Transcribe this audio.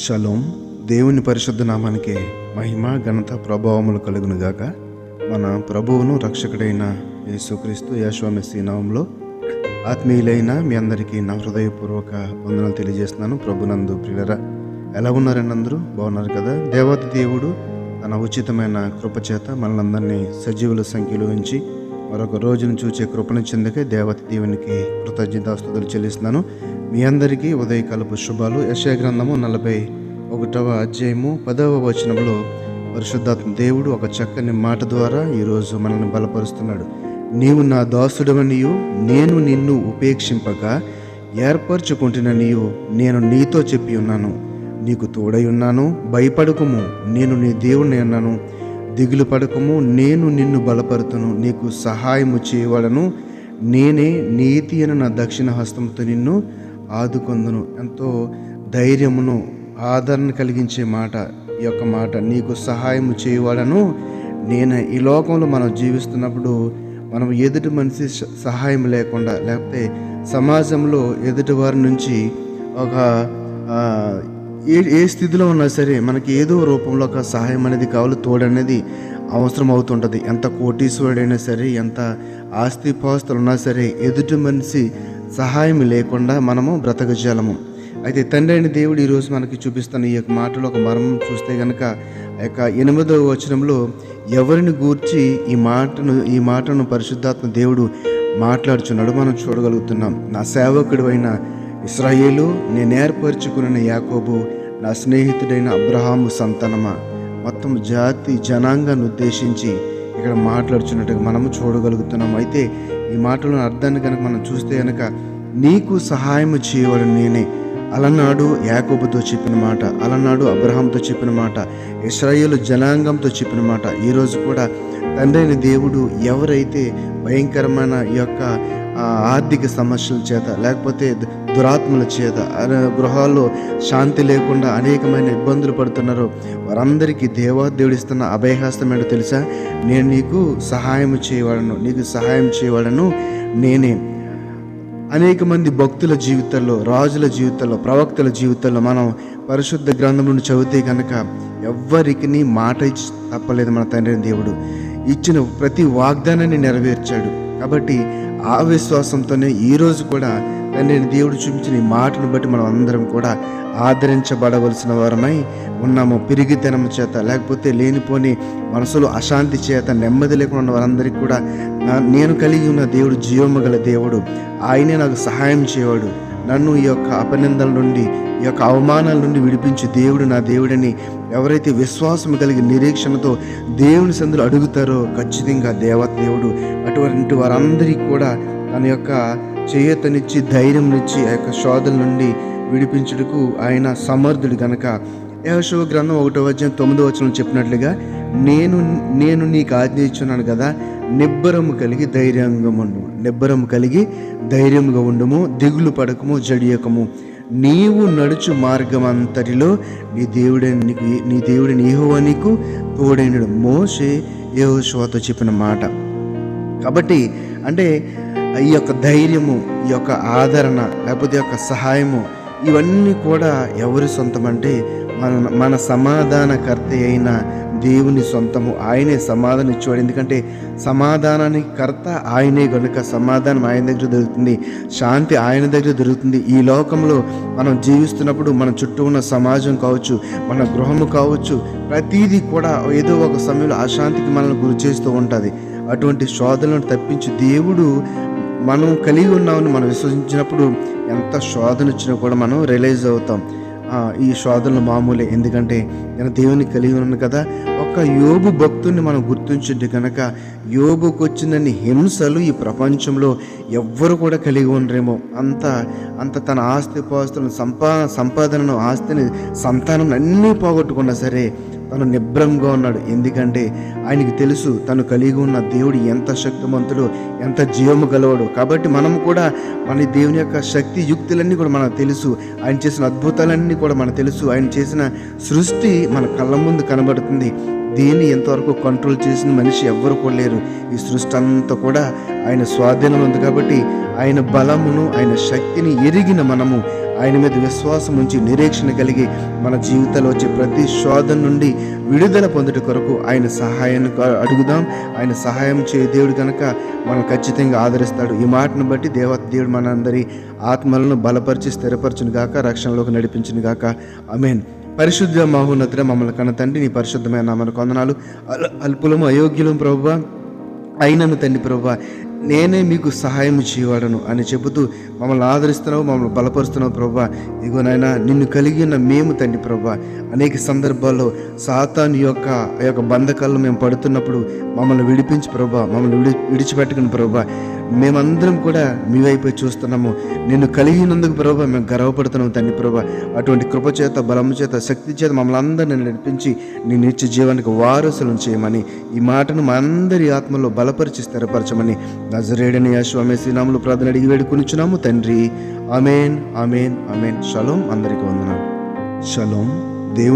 Shalom. దేవుని పరిశుద్ధ నామానికి మహిమ ఘనత ప్రభావములు కలుగునుగాక. మన ప్రభువును రక్షకుడైన యేసుక్రీస్తు యెహోవా మెస్సీ నామములో ఆత్మీయులైన మీ అందరికీ నా హృదయపూర్వక వందనాలు తెలియజేస్తున్నాను. ప్రభునందు ప్రియులరా, ఎలా ఉన్నారండి? అందరూ బాగున్నారు కదా? దేవాతి దేవుడు తన ఉచితమైన కృపచేత మనలందరినీ సజీవుల సంఖ్యలో ఉంచి మరొక రోజును చూచే కృపనిచ్చేందుకే దేవత దేవునికి కృతజ్ఞతాస్తుతులు చెల్లిస్తున్నాను. మీ అందరికీ ఉదయకాలపు శుభాలు. యెషయా గ్రంథము 41వ అధ్యాయము 10వ వచనంలో పరిశుద్ధాత్మ దేవుడు ఒక చక్కని మాట ద్వారా ఈరోజు మనల్ని బలపరుస్తున్నాడు. నీవు నా దాసుడవనియు నేను నిన్ను ఉపేక్షింపక ఏర్పరచుకుంటున్ననియు నేను నీతో చెప్పి ఉన్నాను. నీకు తోడై ఉన్నాను, భయపడకుము, నేను నీ దేవుడిని అన్నాను. దిగులు పడకము, నేను నిన్ను బలపరుతును, నీకు సహాయము చేయవాడను, నేనే నీతి అని నా దక్షిణ హస్తంతో నిన్ను ఆదుకొందును. ఎంతో ధైర్యమును ఆదరణ కలిగించే మాట ఈ యొక్క మాట. నీకు సహాయము చేయవాడను నేనే. ఈ లోకంలో మనం జీవిస్తున్నప్పుడు మనం ఎదుటి మనిషి సహాయం లేకుండా, లేకపోతే సమాజంలో ఎదుటి వారి నుంచి ఒక ఏ స్థితిలో ఉన్నా సరే మనకి ఏదో రూపంలో ఒక సహాయం అనేది కావాలి, తోడనేది అవసరం అవుతుంటుంది. ఎంత కోటీశ్వరుడైనా సరే, ఎంత ఆస్తిపాస్తులు ఉన్నా సరే, ఎదుటి మనిషి సహాయం లేకుండా మనము బ్రతకజాలము. అయితే తండ్రి అయిన దేవుడు ఈరోజు మనకి చూపిస్తున్న ఈ యొక్క మాటలో ఒక మర్మం చూస్తే కనుక ఆ యొక్క 8వ వచనంలో ఎవరిని గూర్చి ఈ మాటను పరిశుద్ధాత్మ దేవుడు మాట్లాడుచున్నాడు మనం చూడగలుగుతున్నాం. నా సేవకుడు అయిన ఇశ్రాయేలు, నేను ఏర్పరచుకున్న యాకోబు, నా స్నేహితుడైన అబ్రహాము సంతానమా. మొత్తం జాతి జనాంగాన్ని ఉద్దేశించి ఇక్కడ మాట్లాడుచున్నట్టుగా మనము చూడగలుగుతున్నాం. అయితే ఈ మాటలను అర్థాన్ని కనుక మనం చూస్తే కనుక నీకు సహాయం చేయవాడు నేనే అలనాడు యాకోబుతో చెప్పిన మాట, అలనాడు అబ్రహాంతో చెప్పిన మాట, ఇశ్రాయేలు జనాంగంతో చెప్పిన మాట ఈరోజు కూడా తండ్రి అయిన దేవుడు ఎవరైతే భయంకరమైన ఈ యొక్క ఆర్థిక సమస్యల చేత, లేకపోతే దురాత్మల చేత, గృహాల్లో శాంతి లేకుండా అనేకమైన ఇబ్బందులు పడుతున్నారో వారందరికీ దేవుడు ఇస్తున్న అభయహస్తం ఏంటో తెలుసా? నేను నీకు సహాయం చేయవాడను, నీకు సహాయం చేయవాడను నేనే. అనేక మంది భక్తుల జీవితాల్లో, రాజుల జీవితాల్లో, ప్రవక్తల జీవితాల్లో మనం పరిశుద్ధ గ్రంథం నుండి చదివితే కనుక ఎవ్వరికి మాట ఇచ్చి తప్పలేదు. మన తండ్రి దేవుడు ఇచ్చిన ప్రతి వాగ్దానాన్ని నెరవేర్చాడు. కాబట్టి ఆ విశ్వాసంతోనే ఈరోజు కూడా తండ్రి దేవుడు చూపించిన ఈ మాటను బట్టి మనం అందరం కూడా ఆదరించబడవలసిన వారమై ఉన్నాము. పిరిగితనం చేత, లేకపోతే లేనిపోని మనసులో అశాంతి చేత నెమ్మది లేకుండా ఉన్న వారందరికీ కూడా నేను కలిగి ఉన్న దేవుడు జీవము గల దేవుడు, ఆయనే నాకు సహాయం చేయవాడు. నన్ను ఈ యొక్క అపనిందల నుండి, ఈ యొక్క అవమానాల నుండి విడిపించి దేవుడు నా దేవుడని ఎవరైతే విశ్వాసం కలిగి నిరీక్షణతో దేవుని సందులో అడుగుతారో ఖచ్చితంగా దేవుడు అటువంటి వారందరికీ కూడా తన యొక్క చేయూతనిచ్చి ధైర్యంనిచ్చి ఆ యొక్క శోధల నుండి విడిపించుటకు ఆయన సమర్థుడు గనక యెహోషువ గ్రంథం 1వ అధ్యాయం 9వ వచనం చెప్పినట్లుగా నేను నీకు ఆజ్ఞ ఇచ్చున్నాను కదా, నిబ్బరము కలిగి ధైర్యంగా ఉండుము, దిగులు పడకము, జడియకము. నీవు నడుచు మార్గం అంతటిలో నీ దేవుడైన యెహోవా నీకు తోడైనడు. మోషే యెహోషువతో చెప్పిన మాట. కాబట్టి అంటే ఈ యొక్క ధైర్యము, ఈ యొక్క ఆదరణ, లేకపోతే ఈ యొక్క సహాయము, ఇవన్నీ కూడా ఎవరి సొంతం అంటే మన సమాధానకర్త అయిన దేవుని సొంతము. ఆయనే సమాధానం ఇచ్చేవాడు. ఎందుకంటే సమాధానానికి కర్త ఆయనే కనుక సమాధానం ఆయన దగ్గర దొరుకుతుంది, శాంతి ఆయన దగ్గర దొరుకుతుంది. ఈ లోకంలో మనం జీవిస్తున్నప్పుడు మన చుట్టూ ఉన్న సమాజం కావచ్చు, మన గృహము కావచ్చు, ప్రతీదీ కూడా ఏదో ఒక సమయంలో అశాంతికి మనల్ని గురి చేస్తూ ఉంటుంది. అటువంటి శోధనలను తప్పించి దేవుడు మనం కలిగి ఉన్నామని మనం విశ్వసించినప్పుడు ఎంత శోధన వచ్చినా కూడా మనం రియలైజ్ అవుతాం. ఈ శోధనలు మామూలే, ఎందుకంటే నేను దేవుని కలిగి ఉన్నాను కదా. ఒక యోబు భక్తుడిని మనం గుర్తించుంటే కనుక యోబుకు వచ్చినన్ని హింసలు ఈ ప్రపంచంలో ఎవ్వరు కూడా కలిగి ఉండరేమో. అంత తన ఆస్తిపాస్తులను, సంపాదనను, ఆస్తిని, సంతానం అన్నీ పోగొట్టుకున్నా సరే తను నిబ్రంగా ఉన్నాడు. ఎందుకంటే ఆయనకి తెలుసు తను కలిగి ఉన్న దేవుడు ఎంత శక్తిమంతుడు, ఎంత జీవము గలవాడు. కాబట్టి మనం కూడా మన దేవుని యొక్క శక్తి యుక్తులన్నీ కూడా మనకు తెలుసు. ఆయన చేసిన అద్భుతాలన్నీ కూడా మనకు తెలుసు. ఆయన చేసిన సృష్టి మన కళ్ళ ముందు కనబడుతుంది. దీన్ని ఎంతవరకు కంట్రోల్ చేసిన మనిషి ఎవ్వరు కూడా లేరు. ఈ సృష్టి అంతా కూడా ఆయన స్వాధీనం ఉంది. కాబట్టి ఆయన బలమును, ఆయన శక్తిని ఎరిగిన మనము ఆయన మీద విశ్వాసం ఉంచి నిరీక్షణ కలిగి మన జీవితంలో వచ్చే ప్రతి శోధన నుండి విడుదల పొందుట కొరకు ఆయన సహాయాన్ని అడుగుదాం. ఆయన సహాయం చే దేవుడు కనుక మనం ఖచ్చితంగా ఆదరిస్తాడు. ఈ మాటను బట్టి దేవుడు మనందరి ఆత్మలను బలపరిచి స్థిరపరచును గాక, రక్షణలోకి నడిపించును గాక. ఆమేన్. పరిశుద్ధ మహోన్నతుడ మమ్మల్ని కన్న తండ్రి, నీ పరిశుద్ధమైన నామమునకు వందనాలు. అల్పులము అయోగ్యులము ప్రభువా, అయినను తండ్రి ప్రభువా, నేనే మీకు సహాయం చేయవాడను అని చెబుతూ మమ్మల్ని ఆదరిస్తున్నావు, మమ్మల్ని బలపరుస్తున్నావు ప్రభువా. ఇగో నాయనా, నిన్ను కలిగి ఉన్న మేము తండ్రి ప్రభువా, అనేక సందర్భాల్లో సాతాను యొక్క బంధకాలను మేము పడుతున్నప్పుడు మమ్మల్ని విడిపించి ప్రభువా, మమ్మల్ని విడిచిపెట్టుకుని ప్రభువా, మేమందరం కూడా మీ వైపు చూస్తున్నాము. నిన్ను కలిగినందుకు ప్రభువా మేము గర్వపడుతున్నాము తండ్రి ప్రభువా. అటువంటి కృపచేత, బలము చేత, శక్తి చేత మమ్మల్ని అందరిని నడిపించి నీ నిత్య జీవానికి వారసులను చేయమని, ఈ మాటను మా అందరి ఆత్మలో బలపరిచి స్థిరపరచమని నజరేయుడైన యేసు మెస్సీ నామములో ప్రార్థన అడిగి వేడుకొనుచున్నాము తండ్రి. ఆమేన్, ఆమేన్, ఆమేన్. షలోం. అందరికీ వందనాలు. షలోం. దేవుని